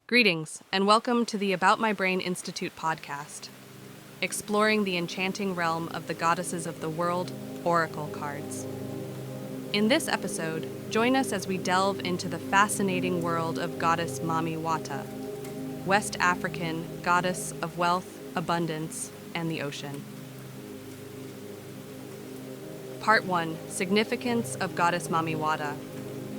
Greetings, and welcome to the About My Brain Institute podcast, exploring the enchanting realm of the goddesses of the world, oracle cards. In this episode, join us as we delve into the fascinating world of goddess Mami Wata, West African goddess of wealth, abundance, and the ocean. Part 1. Significance of goddess Mami Wata.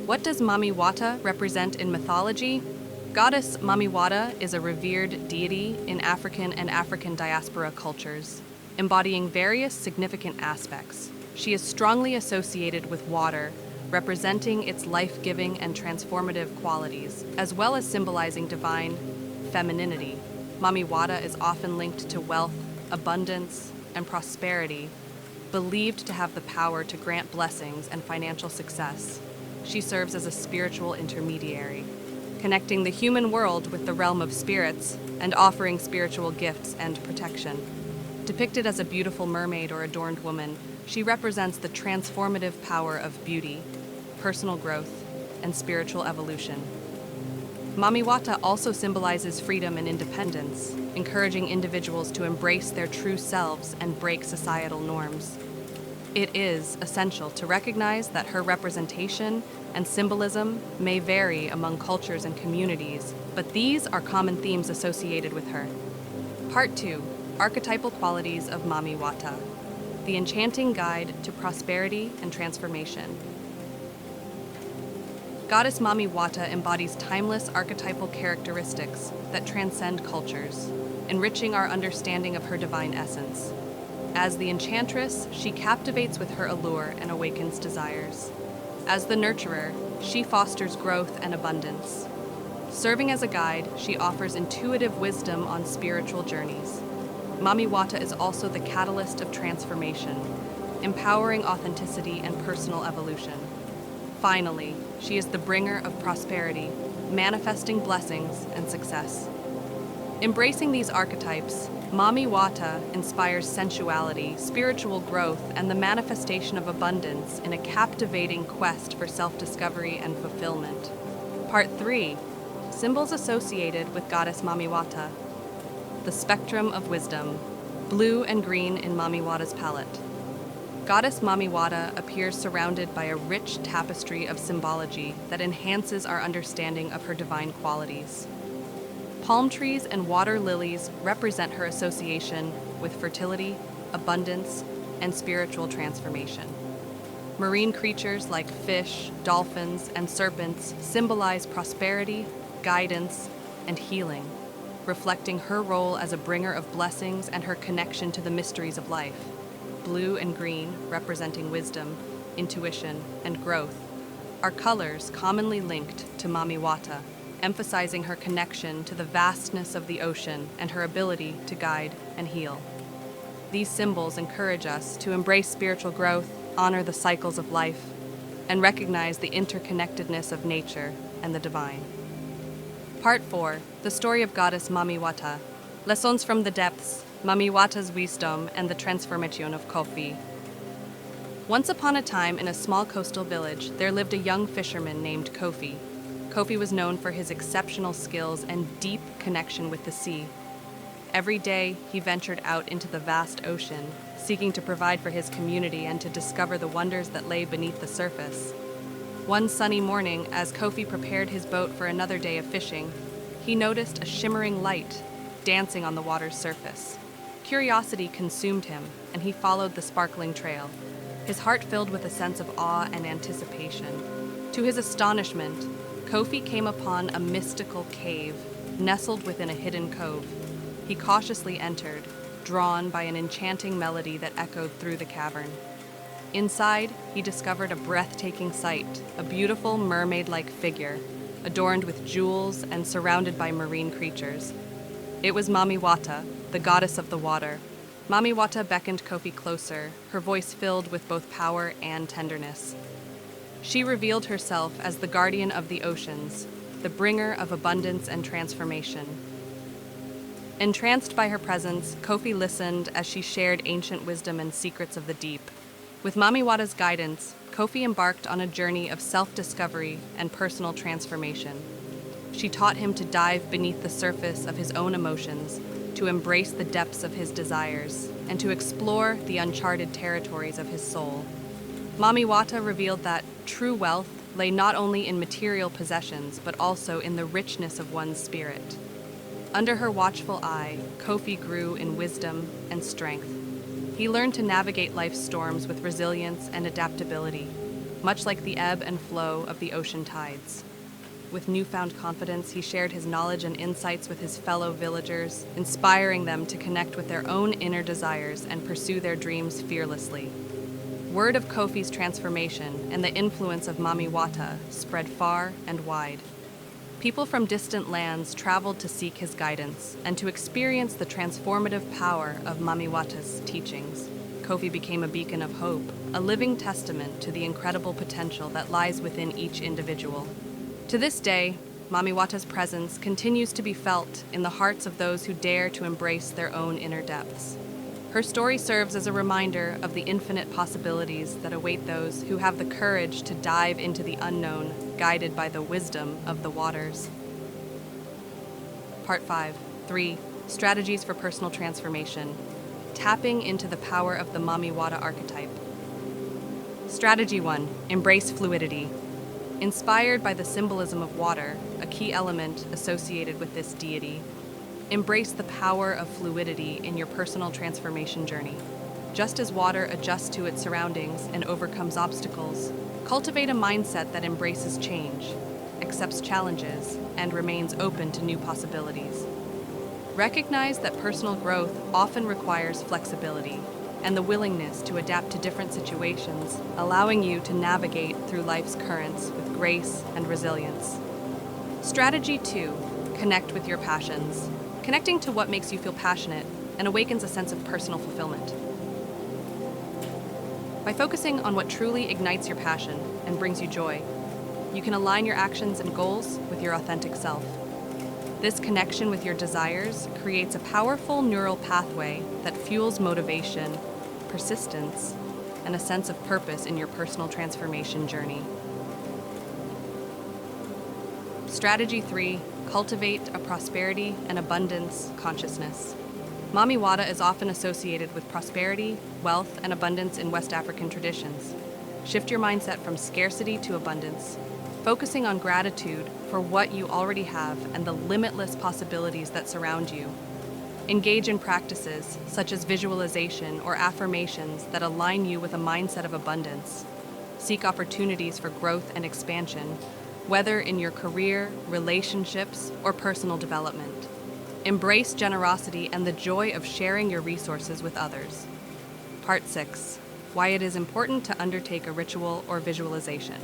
What does Mami Wata represent in mythology? Goddess Mami Wata is a revered deity in African and African diaspora cultures, embodying various significant aspects. She is strongly associated with water, representing its life-giving and transformative qualities, as well as symbolizing divine femininity. Mami Wata is often linked to wealth, abundance, and prosperity, believed to have the power to grant blessings and financial success. She serves as a spiritual intermediary, connecting the human world with the realm of spirits and offering spiritual gifts and protection. Depicted as a beautiful mermaid or adorned woman, she represents the transformative power of beauty, personal growth, and spiritual evolution. Mami Wata also symbolizes freedom and independence, encouraging individuals to embrace their true selves and break societal norms. It is essential to recognize that her representation and symbolism may vary among cultures and communities, but these are common themes associated with her. Part 2. Archetypal qualities of Mami Wata. The enchanting guide to prosperity and transformation. Goddess Mami Wata embodies timeless archetypal characteristics that transcend cultures, enriching our understanding of her divine essence. As the enchantress, she captivates with her allure and awakens desires. As the nurturer, she fosters growth and abundance. Serving as a guide, she offers intuitive wisdom on spiritual journeys. Mami Wata is also the catalyst of transformation, empowering authenticity and personal evolution. Finally, she is the bringer of prosperity, manifesting blessings and success. Embracing these archetypes, Mami Wata inspires sensuality, spiritual growth, and the manifestation of abundance in a captivating quest for self-discovery and fulfillment. Part 3. Symbols associated with Goddess Mami Wata. The spectrum of wisdom, blue and green in Mami Wata's palette. Goddess Mami Wata appears surrounded by a rich tapestry of symbology that enhances our understanding of her divine qualities. Palm trees and water lilies represent her association with fertility, abundance, and spiritual transformation. Marine creatures like fish, dolphins, and serpents symbolize prosperity, guidance, and healing, reflecting her role as a bringer of blessings and her connection to the mysteries of life. Blue and green, representing wisdom, intuition, and growth, are colors commonly linked to Mami Wata, emphasizing her connection to the vastness of the ocean and her ability to guide and heal. These symbols encourage us to embrace spiritual growth, honor the cycles of life, and recognize the interconnectedness of nature and the divine. Part 4. The story of goddess Mami Wata. Lessons from the depths, Mami Wata's wisdom, and the transformation of Kofi. Once upon a time, in a small coastal village, there lived a young fisherman named Kofi. Kofi was known for his exceptional skills and deep connection with the sea. Every day, he ventured out into the vast ocean, seeking to provide for his community and to discover the wonders that lay beneath the surface. One sunny morning, as Kofi prepared his boat for another day of fishing, he noticed a shimmering light dancing on the water's surface. Curiosity consumed him, and he followed the sparkling trail, his heart filled with a sense of awe and anticipation. To his astonishment, Kofi came upon a mystical cave, nestled within a hidden cove. He cautiously entered, drawn by an enchanting melody that echoed through the cavern. Inside, he discovered a breathtaking sight, a beautiful mermaid-like figure, adorned with jewels and surrounded by marine creatures. It was Mami Wata, the goddess of the water. Mami Wata beckoned Kofi closer, her voice filled with both power and tenderness. She revealed herself as the guardian of the oceans, the bringer of abundance and transformation. Entranced by her presence, Kofi listened as she shared ancient wisdom and secrets of the deep. With Mami Wata's guidance, Kofi embarked on a journey of self-discovery and personal transformation. She taught him to dive beneath the surface of his own emotions, to embrace the depths of his desires, and to explore the uncharted territories of his soul. Mami Wata revealed that true wealth lay not only in material possessions, but also in the richness of one's spirit. Under her watchful eye, Kofi grew in wisdom and strength. He learned to navigate life's storms with resilience and adaptability, much like the ebb and flow of the ocean tides. With newfound confidence, he shared his knowledge and insights with his fellow villagers, inspiring them to connect with their own inner desires and pursue their dreams fearlessly. Word of Kofi's transformation and the influence of Mami Wata spread far and wide. People from distant lands traveled to seek his guidance and to experience the transformative power of Mami Wata's teachings. Kofi became a beacon of hope, a living testament to the incredible potential that lies within each individual. To this day, Mami Wata's presence continues to be felt in the hearts of those who dare to embrace their own inner depths. Her story serves as a reminder of the infinite possibilities that await those who have the courage to dive into the unknown, guided by the wisdom of the waters. Part 5. 3. Strategies for personal transformation. Tapping into the power of the Mami Wata archetype. Strategy 1. Embrace fluidity. Inspired by the symbolism of water, a key element associated with this deity, embrace the power of fluidity in your personal transformation journey. Just as water adjusts to its surroundings and overcomes obstacles, cultivate a mindset that embraces change, accepts challenges, and remains open to new possibilities. Recognize that personal growth often requires flexibility and the willingness to adapt to different situations, allowing you to navigate through life's currents with grace and resilience. Strategy 2. Connect with your passions. Connecting to what makes you feel passionate and awakens a sense of personal fulfillment. By focusing on what truly ignites your passion and brings you joy, you can align your actions and goals with your authentic self. This connection with your desires creates a powerful neural pathway that fuels motivation, persistence, and a sense of purpose in your personal transformation journey. Strategy 3. Cultivate a prosperity and abundance consciousness. Mami Wata is often associated with prosperity, wealth, and abundance in West African traditions. Shift your mindset from scarcity to abundance, focusing on gratitude for what you already have and the limitless possibilities that surround you. Engage in practices such as visualization or affirmations that align you with a mindset of abundance. Seek opportunities for growth and expansion, whether in your career, relationships, or personal development. Embrace generosity and the joy of sharing your resources with others. Part 6. Why it is important to undertake a ritual or visualization.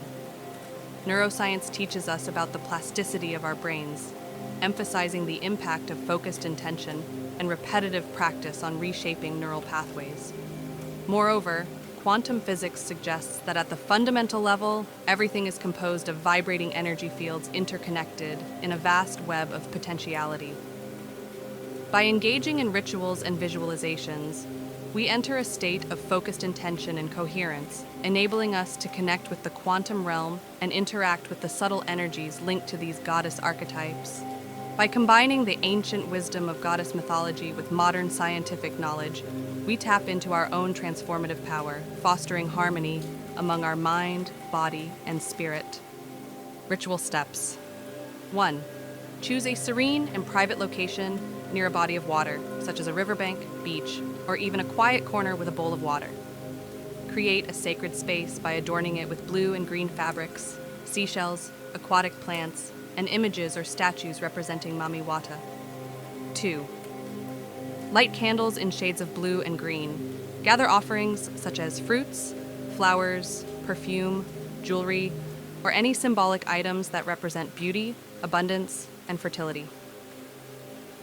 Neuroscience teaches us about the plasticity of our brains, emphasizing the impact of focused intention and repetitive practice on reshaping neural pathways. Moreover, quantum physics suggests that at the fundamental level, everything is composed of vibrating energy fields interconnected in a vast web of potentiality. By engaging in rituals and visualizations, we enter a state of focused intention and coherence, enabling us to connect with the quantum realm and interact with the subtle energies linked to these goddess archetypes. By combining the ancient wisdom of goddess mythology with modern scientific knowledge, we tap into our own transformative power, fostering harmony among our mind, body, and spirit. Ritual steps. 1. Choose a serene and private location near a body of water, such as a riverbank, beach, or even a quiet corner with a bowl of water. Create a sacred space by adorning it with blue and green fabrics, seashells, aquatic plants, and images or statues representing Mami Wata. 2. Light candles in shades of blue and green. Gather offerings such as fruits, flowers, perfume, jewelry, or any symbolic items that represent beauty, abundance, and fertility.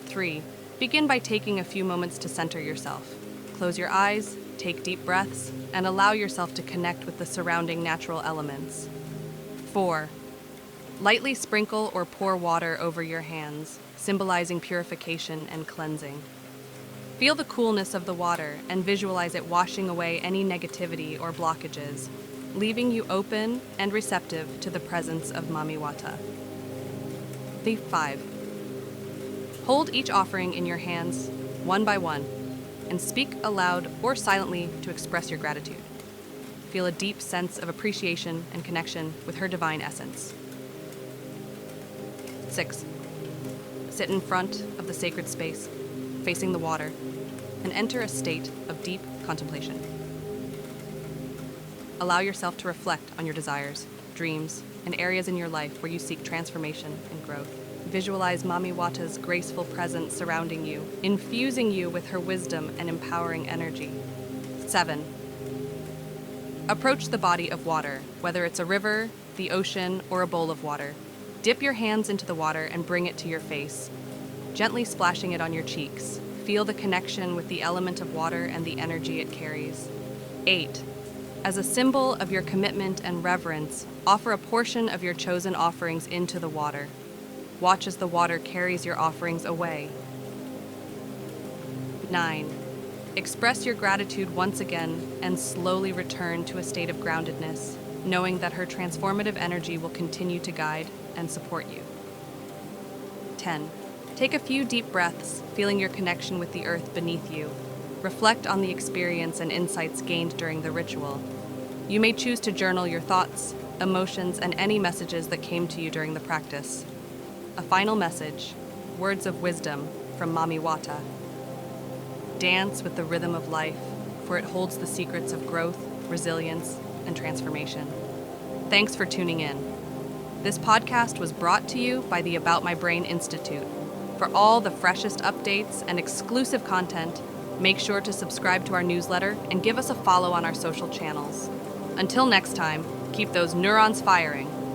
3. Begin by taking a few moments to center yourself. Close your eyes, take deep breaths, and allow yourself to connect with the surrounding natural elements. 4. Lightly sprinkle or pour water over your hands, symbolizing purification and cleansing. Feel the coolness of the water and visualize it washing away any negativity or blockages, leaving you open and receptive to the presence of Mami Wata. Leaf 5. Hold each offering in your hands, one by one, and speak aloud or silently to express your gratitude. Feel a deep sense of appreciation and connection with her divine essence. 6. Sit in front of the sacred space, facing the water, and enter a state of deep contemplation. Allow yourself to reflect on your desires, dreams, and areas in your life where you seek transformation and growth. Visualize Mami Wata's graceful presence surrounding you, infusing you with her wisdom and empowering energy. 7. Approach the body of water, whether it's a river, the ocean, or a bowl of water. Dip your hands into the water and bring it to your face, gently splashing it on your cheeks. Feel the connection with the element of water and the energy it carries. 8. As a symbol of your commitment and reverence, offer a portion of your chosen offerings into the water. Watch as the water carries your offerings away. 9. Express your gratitude once again and slowly return to a state of groundedness, knowing that her transformative energy will continue to guide and support you. 10. Take a few deep breaths, feeling your connection with the earth beneath you. Reflect on the experience and insights gained during the ritual. You may choose to journal your thoughts, emotions, and any messages that came to you during the practice. A final message, words of wisdom from Mami Wata. Dance with the rhythm of life, for it holds the secrets of growth, resilience, and transformation. Thanks for tuning in. This podcast was brought to you by the About My Brain Institute. For all the freshest updates and exclusive content, make sure to subscribe to our newsletter and give us a follow on our social channels. Until next time, keep those neurons firing.